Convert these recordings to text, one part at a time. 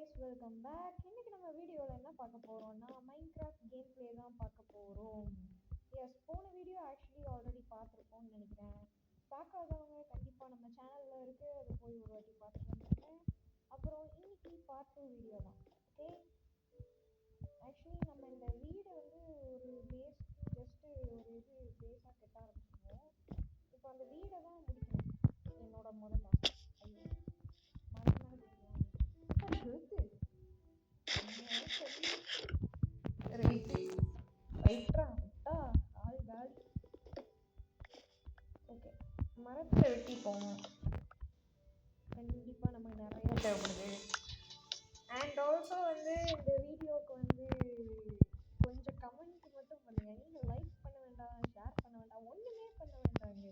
Guys, welcome back. இன்னைக்கு நம்ம வீடியோவில் என்ன பார்க்க போகிறோம்னா மைன்கிராஃப்ட் கேம் ப்ளே தான் பார்க்க போகிறோம். எஸ், போன வீடியோ ஆக்சுவலி ஆல்ரெடி பார்த்துருப்போம்னு நினைக்கிறேன். பார்க்காதவங்க கண்டிப்பாக நம்ம சேனலில் இருக்குது, அதை போய் ஒரு வாட்டி பார்த்துட்டு வந்துருங்க. அப்புறம் இன்னைக்கு பார்ட் 2 வீடியோ தான். ஓகே, ஆக்சுவலி நம்ம இந்த வீடை வந்து ஒரு பேஸ் ஜஸ்ட்டு ஒரு பேஸாக கட்ட ஆரம்பிச்சிருவோம். இப்போ அந்த வீடை தான் முடிக்கணும். என்னோட முதல் மரத்தை வெட்டி போகணும். கண்டிப்பாக நமக்கு நிறைய தேவைப்படுது. அண்ட் ஆல்சோ வந்து இந்த வீடியோவுக்கு வந்து கொஞ்சம் கமெண்ட் மட்டும் பண்ணுங்கள். நீங்கள் லைக் பண்ண வேண்டாம், ஷேர் பண்ண வேண்டாம், ஒன்றுமே பண்ண வேண்டாங்க.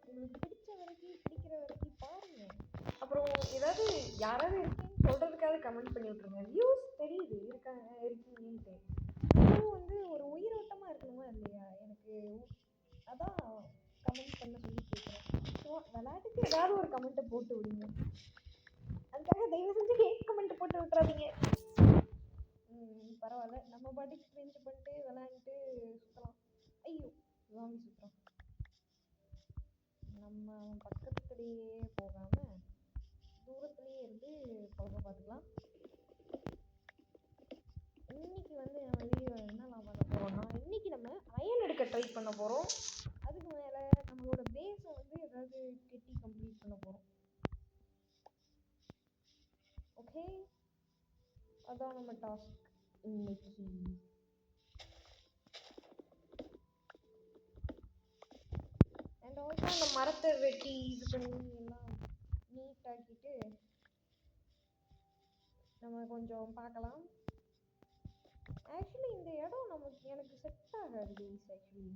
உங்களுக்கு பிடிச்ச வரைக்கும் பிடிக்கிற வரைக்கும் பாருங்கள். அப்புறம் ஏதாவது யாராவது இருக்கீங்கன்னு சொல்கிறதுக்காக கமெண்ட் பண்ணி விட்ருங்க. வியூஸ் தெரியுது இருக்கீங்கன்ட்டு. அதுவும் வந்து ஒரு உயிரோட்டமாக இருக்கணுமா இல்லையா? எனக்கு அதான் கமெண்ட் பண்ண சொல்லி கேட்குறேன். ஸோ விளையாட்டுக்கு ஏதாவது ஒரு கமெண்ட்டை போட்டு விடுங்க. அதுக்காக தயவு செஞ்சு ஹேட் கமெண்ட் போட்டு விட்டுறாதீங்க. பரவாயில்ல, நம்ம பாட்டுக்கு ஸ்க்ரீன்ஷாட் பண்ணிட்டு விளையாண்டுட்டு சுற்றலாம். ஐயோ, வாங்கி சுற்றுறோம். நம்ம பக்கத்துலேயே போகாமல் தூரத்துலேயே இருந்து பழக்க பார்த்துக்கலாம். இன்னைக்கு வந்து நம்ம வீடியோ என்னலாம் பண்ண போகிறோம்னா, இன்னைக்கு நம்ம அயன் எடுக்க ட்ரை பண்ண போகிறோம். அதுக்கு மேலே நம்மளோட பேஸை வந்து ஏதாவது கெட்டி கம்ப்ளீட் பண்ண போகிறோம். ஓகே, அதான் நம்ம டாஸ்க் இன்னைக்கு. அண்ட் ஆல்சோ அந்த மரத்தை வெட்டி இது பண்ணி எல்லாம் நீட்டாக்கிட்டு நம்ம கொஞ்சம் பார்க்கலாம். ஆக்சுவலி இந்த இடம் எனக்கு செட் ஆகாது கைஸ். ஆக்சுவலி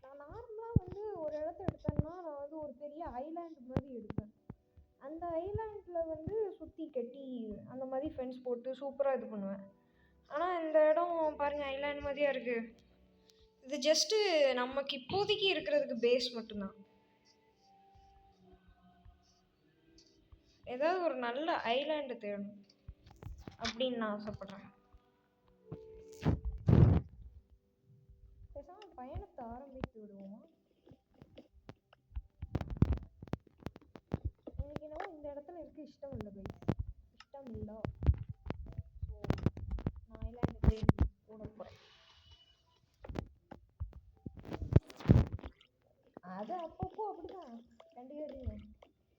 நான் நார்மலாக வந்து ஒரு இடத்த எடுத்தேன்னா நான் வந்து ஒரு பெரிய ஐலாண்டு மாதிரி எடுப்பேன். அந்த ஐலாண்டில் வந்து சுற்றி கட்டி அந்த மாதிரி ஃபென்ஸ் போட்டு சூப்பராக இது பண்ணுவேன். ஆனால் இந்த இடம் பாருங்கள், ஐலாண்ட் மாதிரியா இருக்குது. இது ஜஸ்ட்டு நமக்கு இப்போதைக்கு இருக்கிறதுக்கு பேஸ் மட்டும்தான். ஏதாவது ஒரு நல்ல ஐலாண்டு தேடணும் அப்படின்னு நான் ஆசைப்படுறேன். பேசாமல் பயணத்தை ஆரம்பித்து விடுவோமா? எனக்கு என்னவோ இந்த இடத்துல இருக்க இஷ்டம் இல்லை கைஸ், இஷ்டம் இல்லை. ஸோ நான் ஐலாண்டு தேடி போட போகிறேன். அது அப்பப்போ அப்படிதான் கண்டுக்காதீங்க.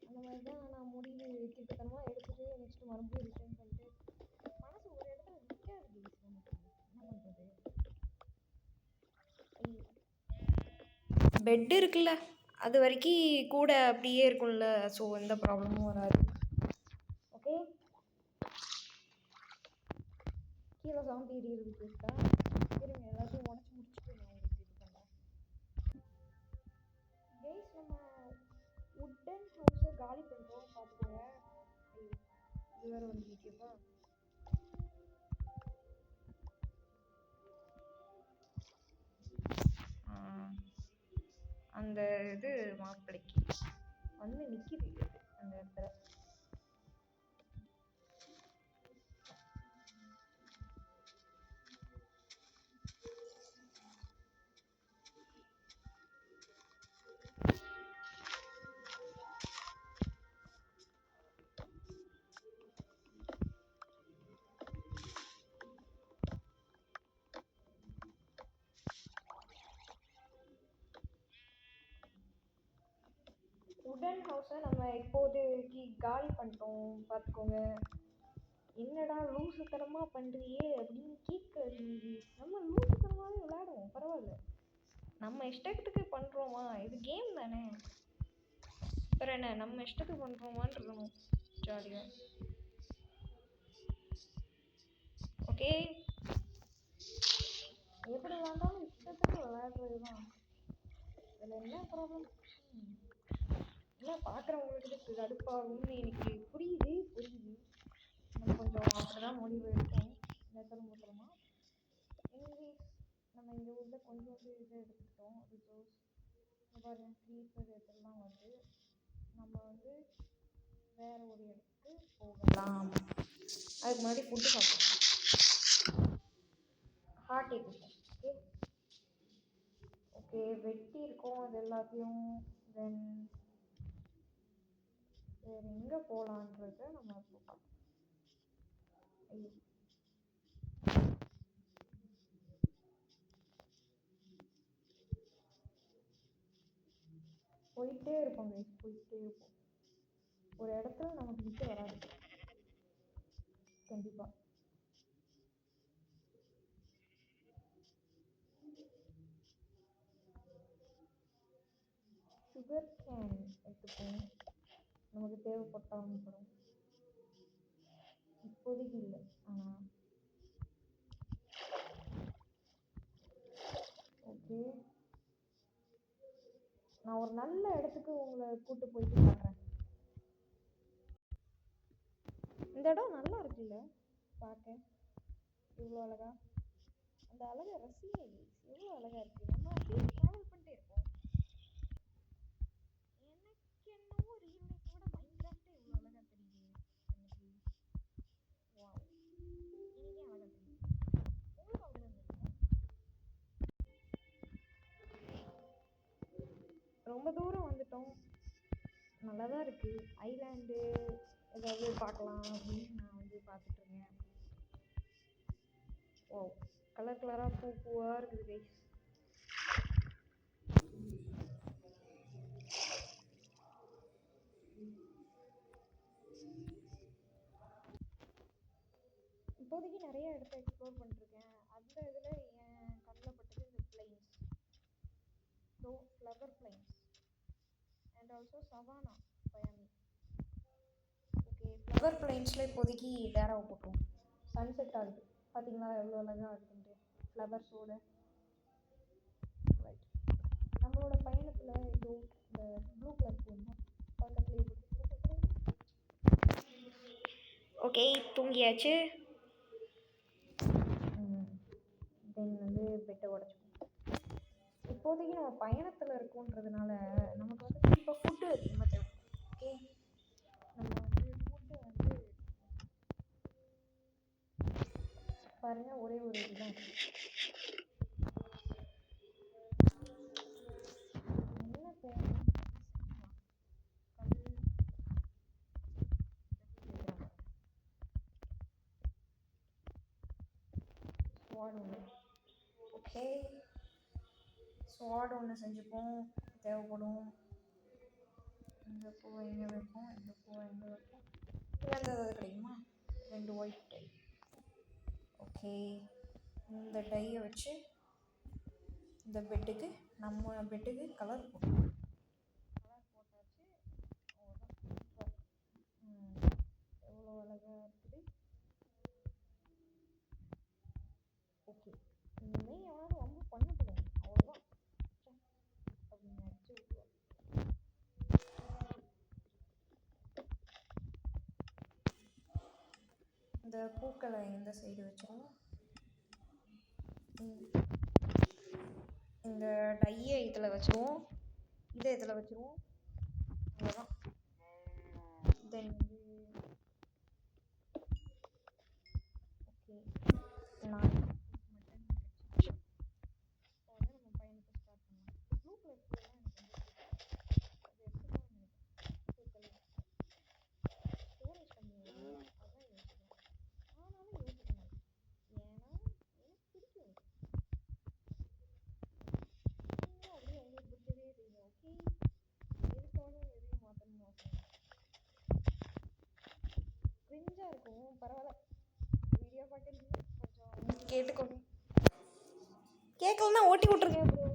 அந்த மாதிரி தான் நான் முடிவு திட்டத்தனமாக எடுத்துகிட்டு நெக்ஸ்ட்டு மறுபடியும் ரிட்டர்ன் பண்ணிட்டு மனசு ஒரு இடத்துல நிற்காது கைஸ். நமக்கு என்ன பண்ணுறது? பெட் இருக்குல்ல, அது வரைக்கும் கூட அப்படியே இருக்கும்ல. ஸோ எந்த ப்ராப்ளமும் வராது. ஓகே, கீழே சாம்பி எறிகிறது கேட்டா இருங்க, எல்லாத்தையும் உடச்சி முடிச்சுட்டு நான் உங்களுக்கு இது பண்ணுறேன். கைஸ், நம்ம உட்டன் ஹவுஸை காலி பண்ணுறோம், பார்த்துக்கோங்க. ஐயோ, இது வேறு வந்து கேட்பா. அந்த இது மாப்பிளைக்கு வந்து நிற்கிது அந்த இடத்துல. உடன் ஹவுஸை நம்ம இப்போதைக்கு காலி பண்ணிட்டோம், பார்த்துக்கோங்க. என்னடா லூசுத்தனமாக பண்ணுறியே அப்படின்னு கேட்குறது. நம்ம லூசுத்தனமாகவே விளையாடுவோம், பரவாயில்ல. நம்ம இஷ்டத்துக்கு பண்ணுறோமா, இது கேம் தானே. அப்புறம் என்ன, நம்ம இஷ்டத்துக்கு பண்ணுறோமான்னு இருக்கணும் ஜாலியாக. ஓகே, எப்படி வேண்டாலும் இஷ்டத்துக்கு விளையாடுறது தான். இதில் என்ன ப்ராப்ளம்? இல்லை, பார்க்குறவங்களுக்கு கடுப்பாகும்னு எனக்கு புரியுது. நம்ம கொஞ்சம் அப்படி தான் முடிவு எடுத்தோம் மூலமாக. எனிவேஸ், நம்ம இந்த ஊரில் கொஞ்சம் இதை எடுத்துக்கிட்டோம். ரிசோர்ஸ் பாருங்கள், க்ரீப்பர் இதெல்லாம் வந்து நம்ம வந்து வேறு ஒரு இடத்துக்கு போகலாம். அதுக்கு முன்னாடி ஃபுட்டு சாப்பிடுவோம். ஹார்ட் ஏற்றுக்கும். ஓகே ஓகே வெட்டி இருக்கும் அது எல்லாத்தையும். தென் வேறு எங்கே போகலான்றத நம்ம பார்க்கலாம். ஐயோ போயிட்டே இருப்போம் கைஸ், போயிட்டே இருப்போம். ஒரு இடத்துல நமக்கு நிற்க வராது கண்டிப்பாக. சுகர் கேன் எடுத்துப்போம், நமக்கு தேவைப்பட்டாலும் படும். இப்போதைக்கு இல்லை. ஆனால் ஓகே நான் ஒரு நல்ல இடத்துக்கு உங்களை கூட்டு போயிட்டு காட்டுறேன். இந்த இடம் நல்லா இருக்குல்ல பார்க்க, இவ்வளோ அழகா. அந்த அழகை ரசிங்க, எவ்வளோ அழகா இருக்கு. நம்ம அப்படியே ட்ராவல் பண்ணிட்டே இருப்போம். எனக்கு என்னவோ ரியல் லைஃபோட மைண்ட் கிராஃப்டே இவ்வளோ அழகா தெரியுது எனக்கு. வாவ், எனக்கே அழகா தெரியுது. உங்களுக்கு அப்படிதான் தெரியுமா? ரொம்ப தூரம் வந்துட்டோம், நல்லா தான் இருக்குது. ஐலாண்டு ஏதாவது பார்க்கலாம் அப்படின்னு நான் வந்து பார்த்துட்ருக்கேன். ஓ கலர் கலராக பூவாக இருக்குது கைஸ். இப்போதைக்கு நிறைய இடத்த எக்ஸ்ப்ளோர் பண்ணிருக்கேன். அந்த இதில் என் கண்ணில் பட்டது இந்த plains, so flower plains and also savanna biome. Okay flower பிளைன்ஸில் இப்போதைக்கு டேராவை போட்டுருவோம். சன்செட் ஆகுது பார்த்தீங்களா எவ்வளோ அழகாக இருக்குன்ட்டு ஃப்ளவர்ஸோட. ரைட், நம்மளோட பயணத்தில் இதோ இந்த ப்ளூ கலர் போடணும் பக்கத்துலேயே. ஓகே தூங்கியாச்சு. தென் வந்து பெட்டை உடச்சிப்போம். இப்போதைக்கு நம்ம பயணத்தில் இருக்கோன்றதுனால நமக்கு வந்து கண்டிப்பாக ஃபுட்டு அதிகமாக தேவை. ஓகே நம்ம வந்து ஃபுட்டு வந்து பாருங்கள் ஒரே ஒரு இதுதான் என்ன தேவை. ஸ்வாட் ஒன்று. ஓகே ஸ்வாட் ஒன்று செஞ்சுப்போம், தேவைப்படும். இந்த பூவை எங்கே வைப்போம், இந்த பூவை எங்கே வைப்போம். இங்கே அந்த கிடைக்குமா, 2 ஒயிட் டை. ஓகே இந்த டையை வச்சு இந்த பெட்டுக்கு, நம்ம பெட்டுக்கு கலர் போட்டோம். கலர் போட்டாச்சு, அவ்வளோதான். எவ்வளோ அழகாக இருக்குது. ஓகே இனிமேல் யாரும் ரொம்ப பண்ணக்கூடாது, அவ்வளோதான் அப்படின்னு அடிச்சு விட்டுருவோம். இந்த பூக்களை இந்த சைடு வச்சுருவோம். இந்த டையை இதில் வச்சுருவோம், இதை இதில் வச்சுருவோம், அவ்வளோதான். தென் வந்து ஓகே நான் மட்டன் கிடச்சி அவ்வளோ நம்ம பயணத்தை ஸ்டார்ட் பண்ணலாம். ப்ளூ கலர் பூவெல்லாம் எனக்கு வந்து அது எடுத்துக்கலாம்னு நினைக்கிறேன். பூக்கள் ஸ்டோரேஜ் கம்மியாகும், அதான் யோசிக்கிறேன். ஆனாலும் யோசிக்க மாட்டேன், ஏன்னா எனக்கு பிடிக்கும். நீங்களும் அப்படியே உங்களுக்கு பிடிச்சதே செய்யுங்க. ஓகே எதுக்காக எதையும் மாற்றணும்னு அவசியம் இல்லை. கிரிஞ்சாக இருக்கும், பரவாயில்ல. வீடியோ பார்க்குறீங்க கொஞ்சம் கேட்டுக்கோங்க, கேட்கலன்னா ஓட்டி விட்ருங்க ப்ரோ.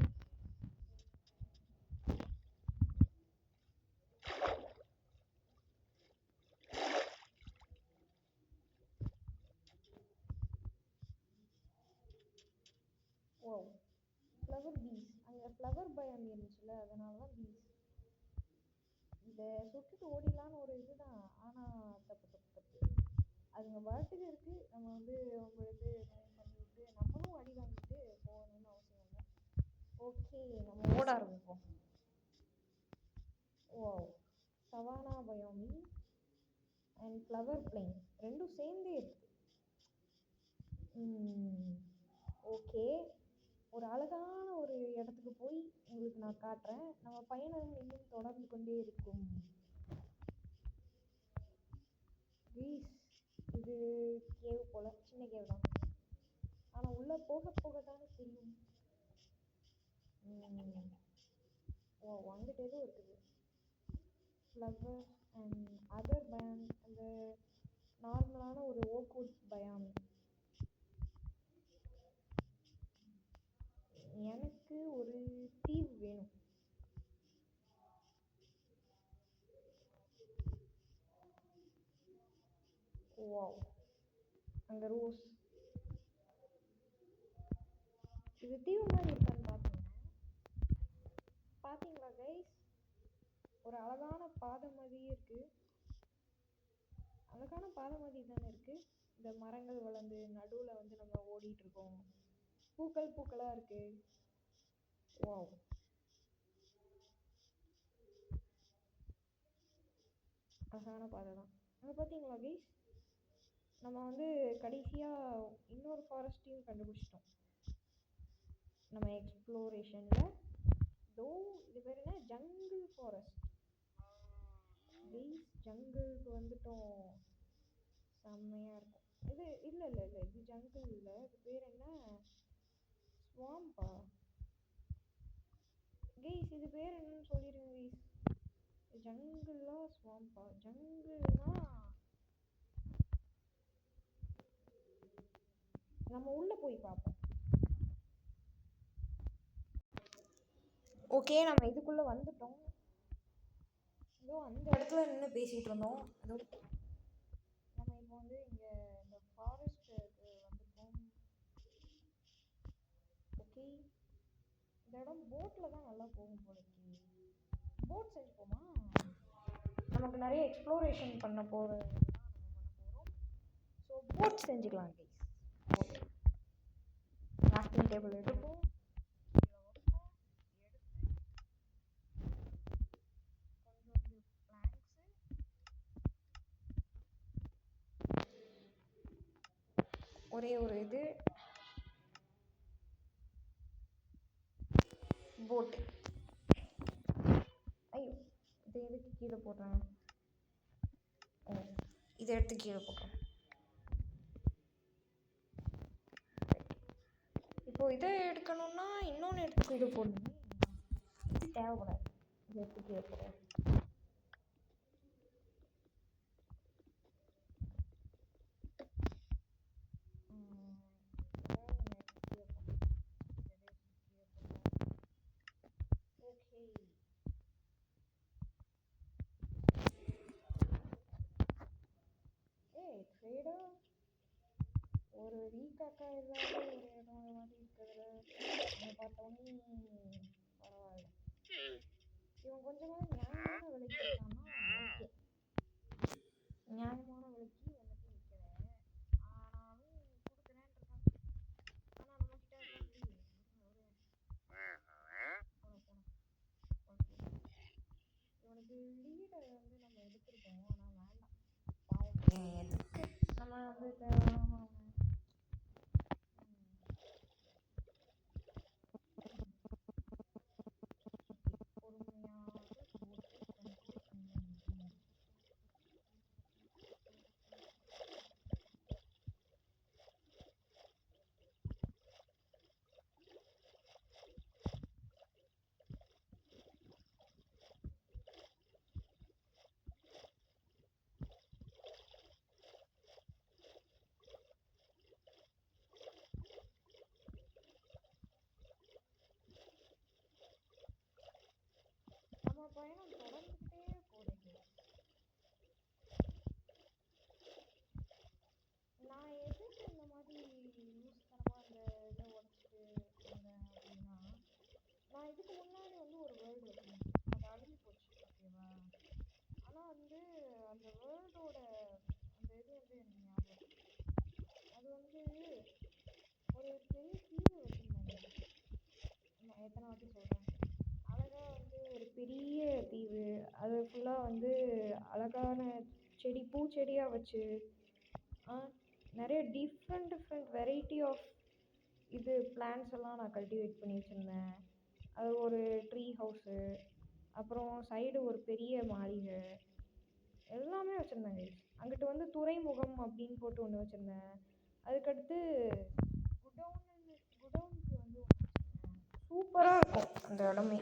ஓ ஃப்ளவர் பீஸ், அங்கே ஃப்ளவர் பயம் இருந்துச்சுல்ல, அதனால தான் பீஸ். இதை சுட்டுட்டு ஓடிடலான்னு ஒரு இதுதான், ஆனால் தப்பு தப்பு தப்பு. அதுங்க பாட்டுக்கு இருக்குது, நம்ம வந்து அவங்களுக்கு பண்ணி விட்டு நம்மளும் அடி வாங்கிட்டு போகணும்னு அவசியம் இல்லை. ஓகே நம்ம ஓட ஆரம்பிப்போம். ஓ savannah biome and flower plane ரெண்டும் சேர்ந்தே இருக்குது. ஓகே, ஒரு அழகான ஒரு இடத்துக்கு போய் உங்களுக்கு நான் காட்டுறேன். நம்ம பயணம் இன்னும் தொடர்ந்து கொண்டே இருக்கும். ப்ளீஸ், இது கேவ் போல, சின்ன கேவ் தான். ஆனால் உள்ளே போக போக தானே தெரியும். ஓ, வந்துட்டு எதுவும் இருக்குது. ஃப்ளவர் அண்ட் அதர் பயான், அந்த நார்மலான ஒரு ஓக்வுட் பயான். எனக்கு ஒரு தீவு வேணும். வாவ், அங்கே ரோஸ். இது தீவு மாதிரி இருக்கான்னு பார்த்துங்க. பார்த்தீங்களா கைஸ்? ஒரு அழகான பாதை மாதிரியே இருக்கு. அழகான பாதை மாதிரி தானே இருக்கு. இந்த மரங்கள் வளர்ந்து நடுவில் வந்து நம்ம ஓடிட்டு இருக்கோம். பூக்கள் பூக்களா இருக்கு. வாவ், அழகான பாதை தான். அங்கே பார்த்தீங்களா கைஸ்? நம்ம வந்து கடைசியாக இன்னொரு ஃபாரஸ்ட்டையும் கண்டுபிடிச்சிட்டோம் நம்ம எக்ஸ்ப்ளோரேஷனில். தோ இது பேர் என்ன, ஜங்கிள் ஃபாரஸ்ட். கைஸ், ஜங்கிளுக்கு வந்துட்டோம். செம்மையாக இருக்கும் இது. இல்லை இல்லை இல்லை, இது ஜங்கிள் இல்லை. இது பேர் என்ன, ஸ்வாம்பா? கைஸ், இது பேர் என்னன்னு சொல்லிடுங்க கைஸ். ஜங்கிளா ஸ்வாம்பா? ஜங்கிள்னா நம்ம உள்ளே போய் பார்ப்போம். ஓகே, நம்ம இதுக்குள்ளே வந்துட்டோம். ஏதோ அந்த இடத்துல நின்று பேசிகிட்டு இருந்தோம். ஏதோ நம்ம இப்போ வந்து இங்கே இந்த ஃபாரஸ்ட்டுக்கு வந்துட்டோம். ஓகே, இந்த இடம் போட்டில் தான் நல்லா போகும் போல இருக்கு. போட் செஞ்சுப்போமா? நமக்கு நிறைய எக்ஸ்ப்ளோரேஷன் பண்ண போகிறோம். ஸோ போட் செஞ்சுக்கலாம் கைஸ். ஓகே, கிராஃப்டிங் டேபிள் எடுப்போம். ஒரே ஒரு இது போட்டு. ஐயோ, இதை எதுக்கு கீழே போடுறேன்? ஓ, இதை எடுத்து கீழே போடுறேன். இப்போ இதை எடுக்கணும்னா இன்னொன்று எடுத்து கீழே போடணும். இது தேவைப்படாது. இதை எடுத்து கீழே போடுறேன். ஒரு வீக்காக்கா இல்லாத ஒரு இடம் மாதிரி இருக்கிறதுல நம்ம பார்த்தோன்னே பரவாயில்ல. இவன் கொஞ்சமாக நியாயமான விலைக்கு இருக்கான்னா ஓகே. நியாயமான விலைக்கு எல்லாத்தையும் விற்கிறேன். ஆனாலும் கொடுக்குறேன்னு இருக்கான். ஆனால் நம்மக்கிட்ட இவனுக்கு லீடை வந்து நம்ம எடுத்துருக்கோம். ஆனால் வேண்டாம், பாவம். எதுக்கு நம்ம வந்து தேவையான நம்ம பயணம் தொடர்ந்துக்கிட்டே போகுது. நான் எதுக்கு இந்த மாதிரி யூஸ்தனமாக இந்த இதை உடச்சிட்டு இருந்தேன் அப்படின்னா, நான் இதுக்கு முன்னாடி வந்து ஒரு வேர்ல்டு வச்சேன். அது அழிஞ்சு போச்சு, ஓகேவா? ஆனால் வந்து அந்த வேர்ல்டோட அந்த இது வந்து எனக்கு ஞாபகம். அது வந்து ஒரு பெரிய தீவு வச்சுருந்தாங்க. நான் எத்தனை வாட்டி சொல்கிறேன், அழகாக வந்து ஒரு பெரிய தீவு. அது ஃபுல்லாக வந்து அழகான செடி பூச்செடியாக வச்சு நிறைய டிஃப்ரெண்ட் வெரைட்டி ஆஃப் இது பிளான்ஸ் எல்லாம் நான் கல்டிவேட் பண்ணி வச்சுருந்தேன். அது ஒரு ட்ரீ ஹவுஸு, அப்புறம் சைடு ஒரு பெரிய மாளிகை, எல்லாமே வச்சுருந்தேன் கைஸ். அங்கிட்டு வந்து துறைமுகம் அப்படின்னு போட்டு ஒன்று வச்சுருந்தேன். அதுக்கடுத்து குடவுனுக்கு வந்து சூப்பராக இருக்கும் அந்த இடமே.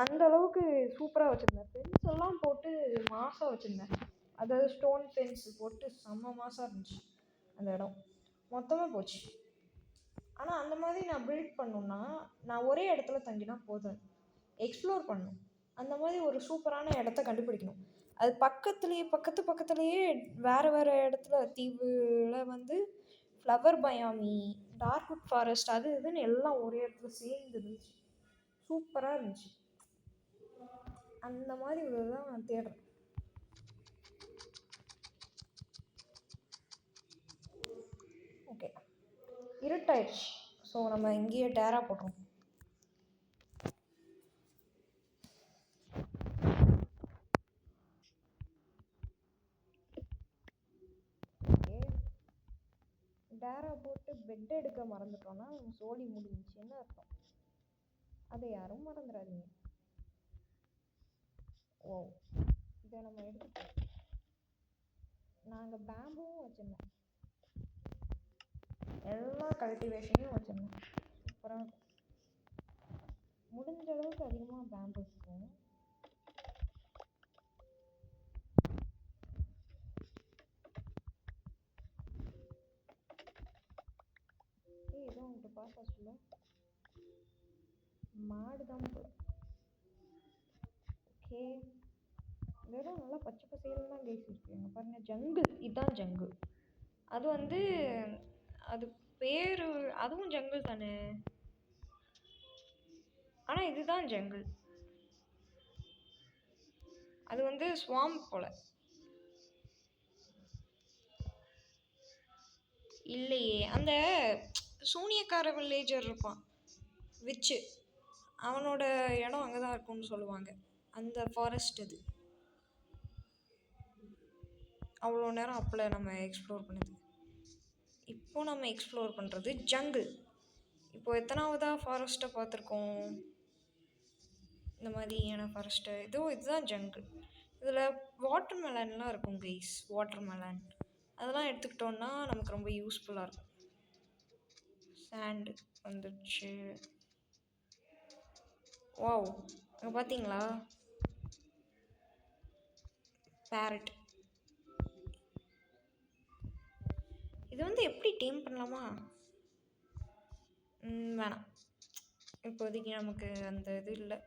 அந்த அளவுக்கு சூப்பராக வச்சுருந்தேன். ஃபென்ஸ் எல்லாம் போட்டு மாசாக வச்சுருந்தேன். அதாவது ஸ்டோன் ஃபென்ஸ் போட்டு செம்ம மாசாக இருந்துச்சு அந்த இடம். மொத்தமாக போச்சு. ஆனால் அந்த மாதிரி நான் பில்ட் பண்ணணுன்னா நான் ஒரே இடத்துல தங்கினா போதும், எக்ஸ்ப்ளோர் பண்ணணும். அந்த மாதிரி ஒரு சூப்பரான இடத்த கண்டுபிடிக்கணும். அது பக்கத்துலேயே வேறு இடத்துல தீவில் வந்து ஃப்ளவர் பயாமி, டார்க்வுட் ஃபாரஸ்ட், அது இதுன்னு எல்லாம் ஒரே இடத்துல சேர்ந்து இருந்துச்சு. சூப்பராக இருந்துச்சு. அந்த மாதிரி தான் நான் தேடுறேன். ஓகே, இருட்டாயிடுச்சு. ஸோ நம்ம இங்கேயே டேரா போட்டுருவோம். டேரா போட்டு பெட் எடுக்க மறந்துட்டோன்னா நம்ம சோழி முடிஞ்சுன்னு அர்த்தம். அதை யாரும் மறந்துடாதீங்க. ஓ, இதை நம்ம எடுத்துப்போம். நாங்கள் பேம்புவும் வச்சுருந்தேன், எல்லா கல்டிவேஷனையும் வச்சுருந்தேன். சூப்பராக இருக்கும். முடிஞ்ச அளவுக்கு அதிகமாக பேம்பு இருக்கும். ஏதோ உங்கள்கிட்ட பாஸ் சொல்ல மாடு தான் போல. ஓகே, வெறும் நல்லா பச்சை பசையில் தான் கைஸ் இருக்கு. எங்கே பாருங்க, ஜங்கிள். இதுதான் ஜங்கிள். அது வந்து அது பேர், அதுவும் ஜங்கிள் தானே, ஆனால் இதுதான் ஜங்கிள். அது வந்து ஸ்வாம் போல. இல்லையே, அந்த சூனியக்கார வில்லேஜர் இருப்பான் விச்சு, அவனோட இடம் அங்கே தான் இருக்கும்னு சொல்லுவாங்க. அந்த ஃபாரஸ்ட் அது. அவ்வளோ நேரம் அப்போல நம்ம எக்ஸ்ப்ளோர் பண்ணது. இப்போ நம்ம எக்ஸ்ப்ளோர் பண்ணுறது ஜங்கிள். இப்போ எத்தனாவதாக ஃபாரஸ்ட்டை பார்த்துருக்கோம் இந்த மாதிரியான ஃபாரஸ்ட்டை. இதுதான் ஜங்கிள். இதில் வாட்டர் மெலன்லாம் இருக்கும் கைஸ். வாட்டர் மெலன் அதெல்லாம் எடுத்துக்கிட்டோன்னா நமக்கு ரொம்ப யூஸ்ஃபுல்லாக இருக்கும். சாண்டு வந்துடுச்சு. வாவ், அங்கே பார்த்தீங்களா, பேரட். இது வந்து எப்படி டீம் பண்ணலாமா? வேணாம், இப்போதைக்கு நமக்கு அந்த இது இல்லை.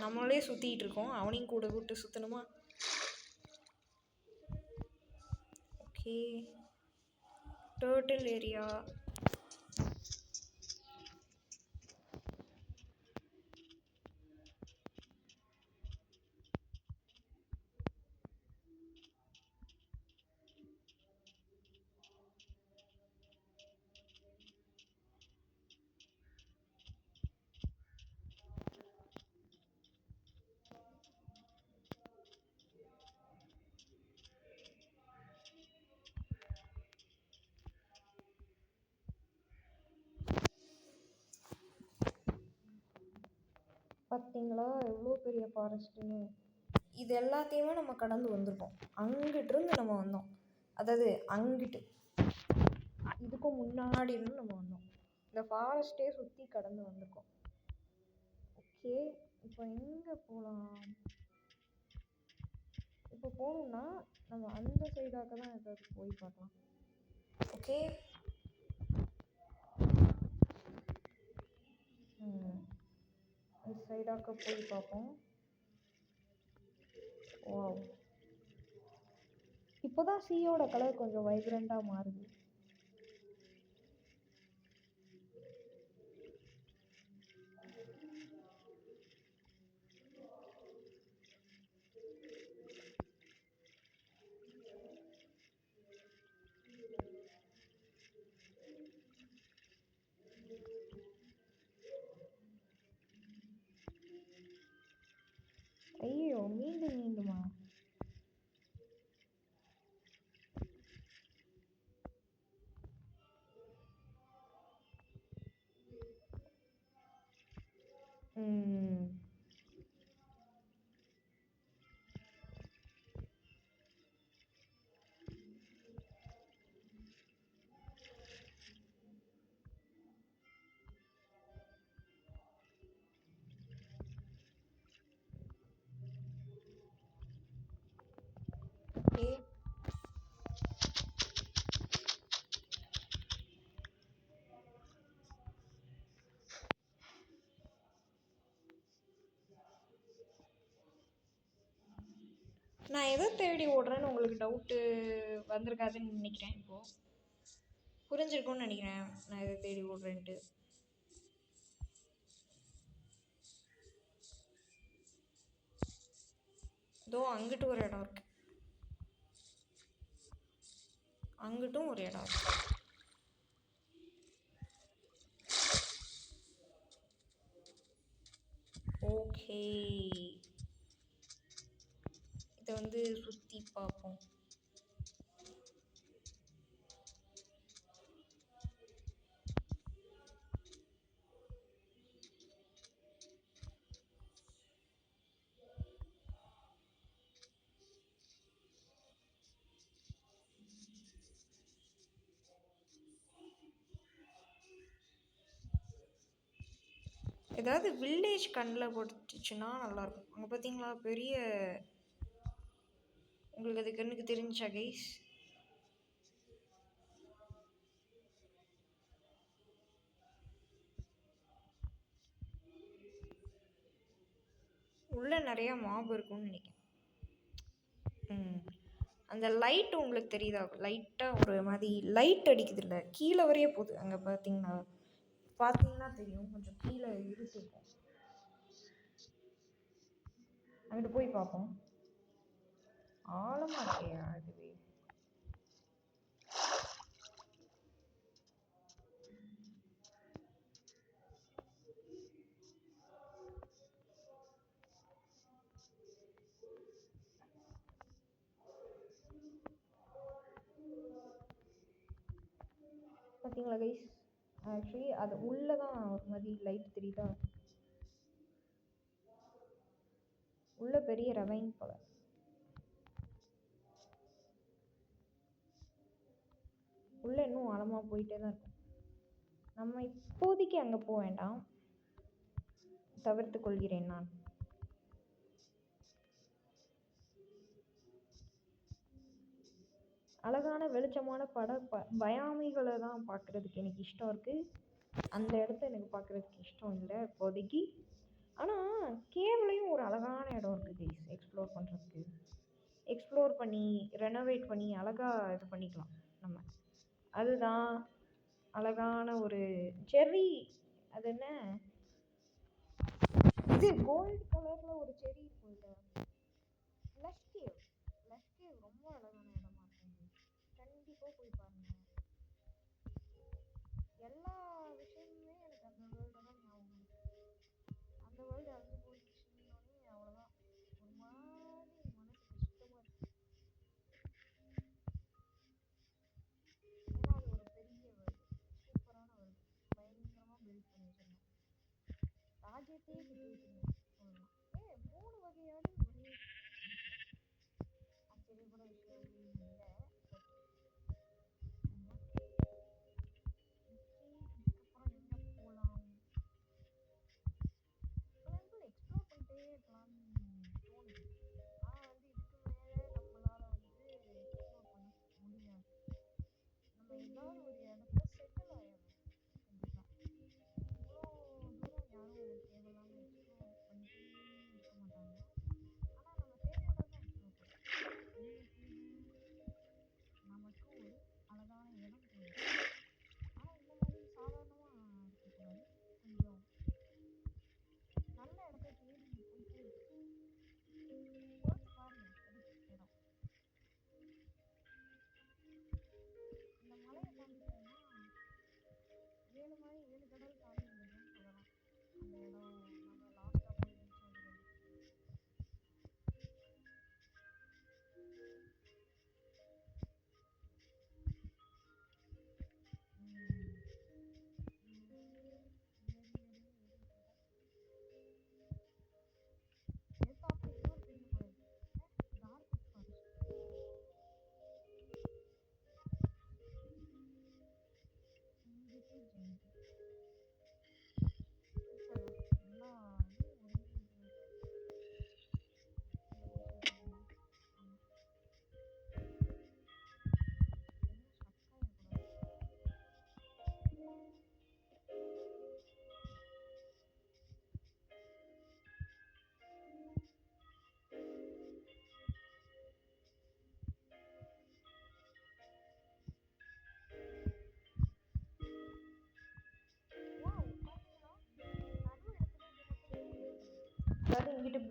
நம்மளே சுற்றிட்டு இருக்கோம், அவனையும் கூட விட்டு சுற்றணுமா? Okay, turtle area. பார்த்தீங்களா எவ்வளோ பெரிய ஃபாரஸ்ட்டுன்னு. இது எல்லாத்தையுமே நம்ம கடந்து வந்திருக்கோம். அங்கிட்டிருந்து நம்ம வந்தோம், அதாவது அங்கிட்டு இதுக்கும் முன்னாடி இருந்து நம்ம வந்தோம். இந்த ஃபாரஸ்ட்டே சுற்றி கடந்து வந்திருக்கோம். ஓகே, இப்போ எங்கே போகலாம்? இப்போ போகணுன்னா நம்ம அந்த சைடாக தான் ஏதாவது போய் பார்க்கலாம். ஓகே, அந்த சைடாக போய் பார்ப்போம். ஓ, இப்போதான் சீயோட கலர் கொஞ்சம் வைப்ரண்ட்டாக மாறுது. மீண்டுமா? ஓகே. நான் எதை தேடி ஓடுறேன்னு உங்களுக்கு டவுட்டு வந்திருக்காதுன்னு நினைக்கிறேன். இப்போது புரிஞ்சிருக்கும்னு நினைக்கிறேன் நான் எதை தேடி ஓடுறேன்ட்டு. இதோ அங்கிட்டு ஒரு இடம் இருக்கு, அங்கிட்டும் ஒரு இடம் இருக்கு. ஓகே, இதை வந்து சுற்றி பார்ப்போம். ஏதாவது வில்லேஜ் கண்ணில் போட்டுச்சுன்னா நல்லாயிருக்கும். அங்கே பார்த்தீங்களா பெரிய, உங்களுக்கு அது கண்ணுக்கு தெரிஞ்சா கைஸ்? உள்ளே நிறையா மாப் இருக்கும்னு நினைக்கிறேன். அந்த லைட் உங்களுக்கு தெரியுதா? லைட்டாக ஒரு மாதிரி லைட் அடிக்குது இல்லை, கீழே வரைய போகுது. அங்கே பார்த்தீங்கன்னா தெரியும், கொஞ்சம் கீழே இருக்கும். அங்கிட்டு போய் பார்ப்போம். ஆழமாக இருக்கையா அதுவே? பார்த்தீங்களா கைஸ்? ஆக்சுவலி அது உள்ளே தான் ஒரு மாதிரி லைட் தெரியுதா? உள்ள பெரிய ரவைன் போல. உள்ள இன்னும் ஆழமாக போயிட்டே தான் இருக்கும். நம்ம இப்போதைக்கு அங்கே போக வேண்டாம், தவிர்த்து கொள்கிறேன் நான். அழகான வெளிச்சமான பயாமிகளை தான் பார்க்குறதுக்கு எனக்கு இஷ்டம் இருக்குது. அந்த இடத்த எனக்கு பார்க்குறதுக்கு இஷ்டம் இல்லை இப்போதைக்கு. ஆனால் கேவ்லையும் ஒரு அழகான இடம் இருக்குது கைஸ், எக்ஸ்ப்ளோர் பண்ணுறதுக்கு. எக்ஸ்ப்ளோர் பண்ணி ரெனோவேட் பண்ணி அழகாக இது பண்ணிக்கலாம் நம்ம. அதுதான் அழகான ஒரு செர்ரி, அது என்ன இது கோல்டு கலரில் ஒரு செர்ரி இருக்கும் இல்லை, லஷ் கேவ். லஷ் கேவ் ரொம்ப அழகான இடமா இருக்குங்க, கண்டிப்பாக போய் பாருங்கள். எல்லா விஷயமுமே எனக்கு அந்த வேர்ல்டு தான் ஞாபகம். அந்த வேர்ல்டு அழிஞ்சு போயிடுச்சுன்னே அவ்வளோதான், ஒரு மாதிரி மனசு கஷ்டமாக இருக்குது. ஏன்னா அது ஒரு பெரிய வேர்ல்டு, சூப்பரான வேர்ல்டு, பயங்கரமாக பில்ட் பண்ணி வச்சிருந்தோம். ராஜ்யத்தையே கட்டி வச்சிருந்தோம் சொல்லலாம். 3 வகையான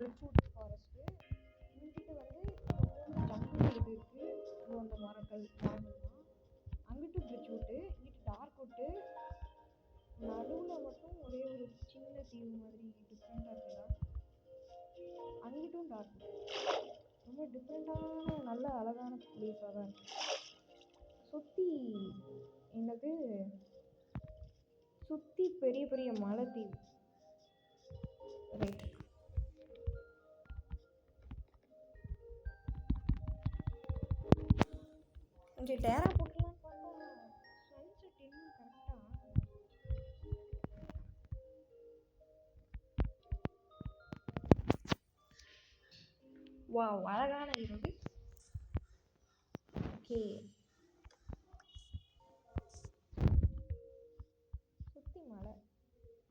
பிரிட்ஜ்வுட் ஃபாரஸ்ட்டு. இங்கிட்டு வந்து ஜங்கிள் இருக்குது, அந்த மரங்கள் தான். அங்கிட்டு பிரிட்ஜ்வுட்டு, இங்கிட்டு டார்க்வுட்டு. நடுவில் மட்டும் ஒரே ஒரு சின்ன தீவு மாதிரி டிஃப்ரெண்ட்டாக இருக்குதா. அங்கிட்டும் டார்க்வுட். ரொம்ப டிஃப்ரெண்ட்டான நல்ல அழகான பிளேஸாக தான் இருக்குது. சுற்றி என்னது, சுற்றி பெரிய பெரிய மலை தீவு. ரைட். இங்கே டேரா போட்டுலான்னு பார்த்தா சன்செட் இன்னும் கரெக்டாக. வாவ், அழகான இரவு. ஓகே, சுற்றி மலை.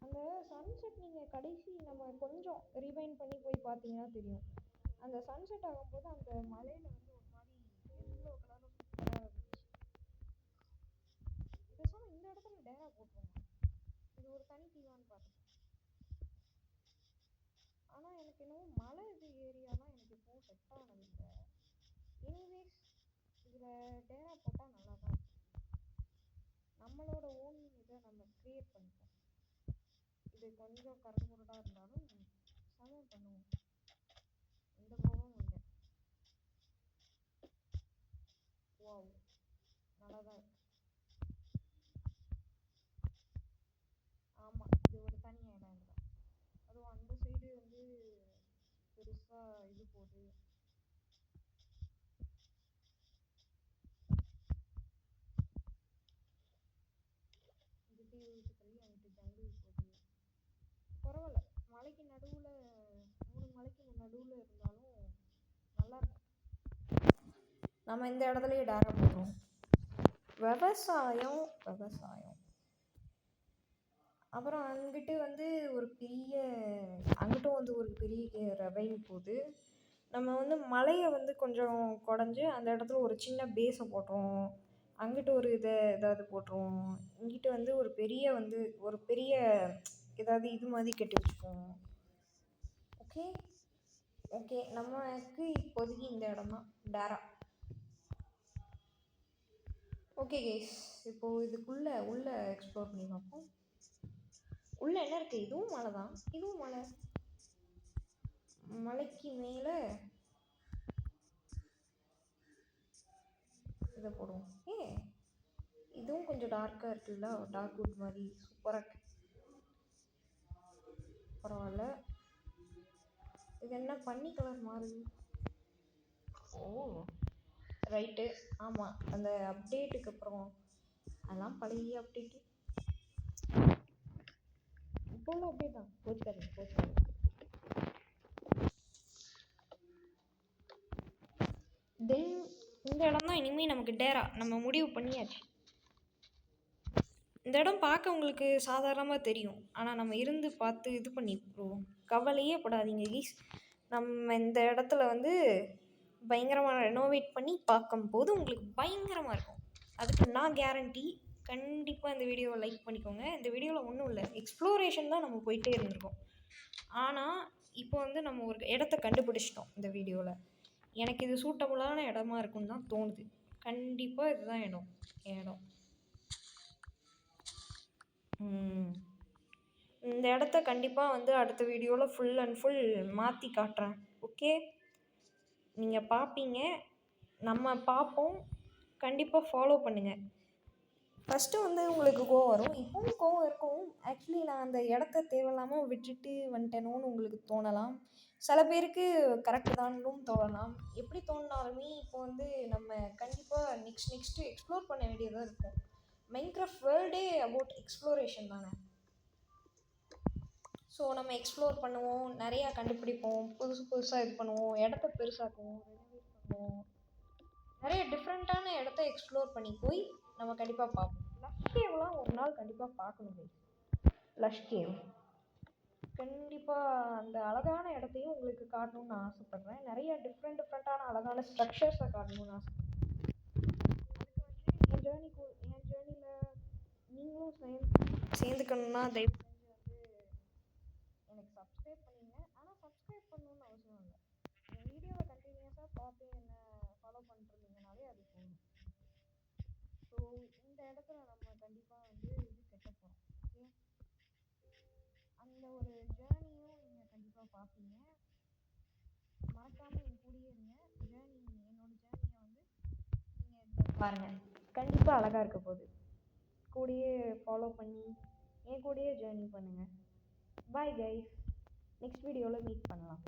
அந்த சன்செட் நீங்கள் கடைசி நம்ம கொஞ்சம் ரிவைண்ட் பண்ணி போய் பார்த்தீங்கன்னா தெரியும். அந்த சன்செட் ஆகும்போது அந்த மலையில் வந்து ஒரு மாதிரி எல்லோ கலரில் சூப்பராக இருந்துச்சு. பேசாமல் இந்த இடத்துல டேரா போட்டுருவோம். இது ஒரு தனி தீவான்னு பார்த்துட்டேன். ஆனால் எனக்கு என்னவோ மலை இது ஏரியாலாம் எனக்கு எப்பவும் செட் ஆனதில்லை. எனிவேஸ் இதில் டேரா போட்டால் நல்லா தான் இருக்கும். நம்மளோட ஓன் இதை நம்ம க்ரியேட் பண்ணிப்போம். இது கொஞ்சம் கரடுமுரடாக இருந்தாலும் சமம் பண்ணுவோம், எந்த ப்ராப்ளமும் இல்லை. வாவ், நல்லா தான் இருக்கு. ஆமாம், இது ஒரு தனி இடம் தான். அதுவும் அந்த சைடு வந்து பெருசாக இது போகுது. இது தீவு விட்டுக்கறி, அங்கிட்டு ஜங்கிள் போகுது. பரவாயில்ல, மலைக்கு நடுவில் 3 மலைக்கு நடுவில் இருந்தாலும் நல்லாயிருக்கும். நம்ம இந்த இடத்துலையே டேரா போடுறோம். விவசாயம் விவசாயம். அப்புறம் அங்கிட்டு வந்து ஒரு பெரிய, அங்கிட்டும் வந்து ஒரு பெரிய ரவைன் போகுது. நம்ம வந்து மலையை வந்து கொஞ்சம் குடஞ்சி அந்த இடத்துல ஒரு சின்ன பேஸை போட்டுருவோம். அங்கிட்டு ஒரு ஏதாவது போட்டுருவோம். இங்கிட்டு வந்து ஒரு பெரிய ஏதாவது இது மாதிரி கட்டி வச்சுப்போம். ஓகே ஓகே, நமக்கு இப்போதைக்கு இந்த இடம் தான் டேரா. ஓகே கைஸ், இப்போது இதுக்குள்ளே உள்ளே எக்ஸ்ப்ளோர் பண்ணி பார்ப்போம். உள்ளே என்ன இருக்குது? இதுவும் மலை தான், இதுவும் மலை. மலைக்கு மேலே இதை போடுவோம். இதுவும் கொஞ்சம் டார்க்காக இருக்குல்ல, டார்க்வுட் மாதிரி சூப்பராக இருக்கு. பரவாயில்ல. இது என்ன பன்னி கலர் மாறுது? ஓ ரைட்டு, ஆமாம், அந்த அப்டேட்டுக்கு அப்புறம் அதெல்லாம் பழைய அப்டேட்டு. இப்போ உள்ள அப்டேட் தான், போச்சுக்காதீங்க. தென் இந்த இடம் தான் இனிமேல் நமக்கு டேரா. நம்ம முடிவு பண்ணியாச்சு. இந்த இடம் பார்க்க உங்களுக்கு சாதாரணமாக தெரியும், ஆனால் நம்ம இருந்து பார்த்து இது பண்ணிடுவோம். கவலையே படாதீங்க கீஸ். நம்ம இந்த இடத்துல வந்து பயங்கரமாக ரெனோவேட் பண்ணி பார்க்கும்போது உங்களுக்கு பயங்கரமாக இருக்கும், அதுக்கு நான் கேரண்டி. கண்டிப்பாக இந்த வீடியோவை லைக் பண்ணிக்கோங்க. இந்த வீடியோவில் ஒன்றும் இல்லை, எக்ஸ்ப்ளோரேஷன் தான் நம்ம போயிட்டே இருந்திருக்கோம். ஆனால் இப்போ வந்து நம்ம ஒரு இடத்த கண்டுபிடிச்சிட்டோம் இந்த வீடியோவில். எனக்கு இது சூட்டபுளான இடமா இருக்குன்னு தான் தோணுது. கண்டிப்பாக இதுதான் இடம். இந்த இடத்த கண்டிப்பாக வந்து அடுத்த வீடியோவில் ஃபுல் அண்ட் ஃபுல் மாற்றி காட்டுறேன். ஓகே, நீங்கள் பார்ப்பீங்க, நம்ம பார்ப்போம். கண்டிப்பாக ஃபாலோ பண்ணுங்கள். ஃபஸ்ட்டு வந்து உங்களுக்கு கோவம் வரும், இப்போவும் கோவம் இருக்கும். ஆக்சுவலி நான் அந்த இடத்த தேவையில்லாமல் விட்டுட்டு வந்துட்டேனோன்னு உங்களுக்கு தோணலாம். சில பேருக்கு கரெக்டு தானும் தோணலாம். எப்படி தோணினாலுமே இப்போ வந்து நம்ம கண்டிப்பாக நெக்ஸ்ட்டு எக்ஸ்ப்ளோர் பண்ண வேண்டியதாக இருக்கும். மைன்கிராஃப்ட் வேர்ல்டே அபவுட் எக்ஸ்ப்ளோரேஷன் தானே. ஸோ நம்ம எக்ஸ்ப்ளோர் பண்ணுவோம், நிறையா கண்டுபிடிப்போம், புதுசாக இது பண்ணுவோம், இடத்த பெருசாக்குவோம், ரெனோவேட் பண்ணுவோம். நிறைய டிஃப்ரெண்ட்டான இடத்த எக்ஸ்ப்ளோர் பண்ணி போய் நம்ம கண்டிப்பாக பார்ப்போம். லஷ் கேவ்லாம் ஒரு நாள் கண்டிப்பாக பார்க்கணும். லஷ் கேவ் கண்டிப்பாக அந்த அழகான இடத்தையும் உங்களுக்கு காட்டணும்னு நான் ஆசைப்பட்றேன். நிறைய டிஃப்ரெண்ட்டான அழகான ஸ்ட்ரக்சர்ஸை காட்டணும்னு ஆசைப்பட்றேன். அதுக்கு வந்து என் ஜேர்னியில் நீங்களும் சேர்ந்துக்கணுன்னா தயவு செஞ்சு வந்து எனக்கு சப்ஸ்கிரைப் பண்ணிடுங்க. ஆனால் சப்ஸ்கிரைப் பண்ணணுன்னு அவசியம் போகணும். ஸோ இந்த இடத்துல நம்ம கண்டிப்பாக வந்து இது கெட்ட போகிறோம். ஓகே, அந்த ஒரு ஜேர்னியும் நீங்கள் கண்டிப்பாக பார்ப்பீங்க. மறக்காமல் என் கூடயே இருங்க. என்னோட ஜேர்னியை வந்து நீங்கள் பாருங்கள், கண்டிப்பாக அழகாக இருக்க போகுது. கூடயே ஃபாலோ பண்ணி என் கூடயே ஜேர்னி பண்ணுங்கள். பாய் கைஸ், நெக்ஸ்ட் வீடியோவில் மீட் பண்ணலாம்.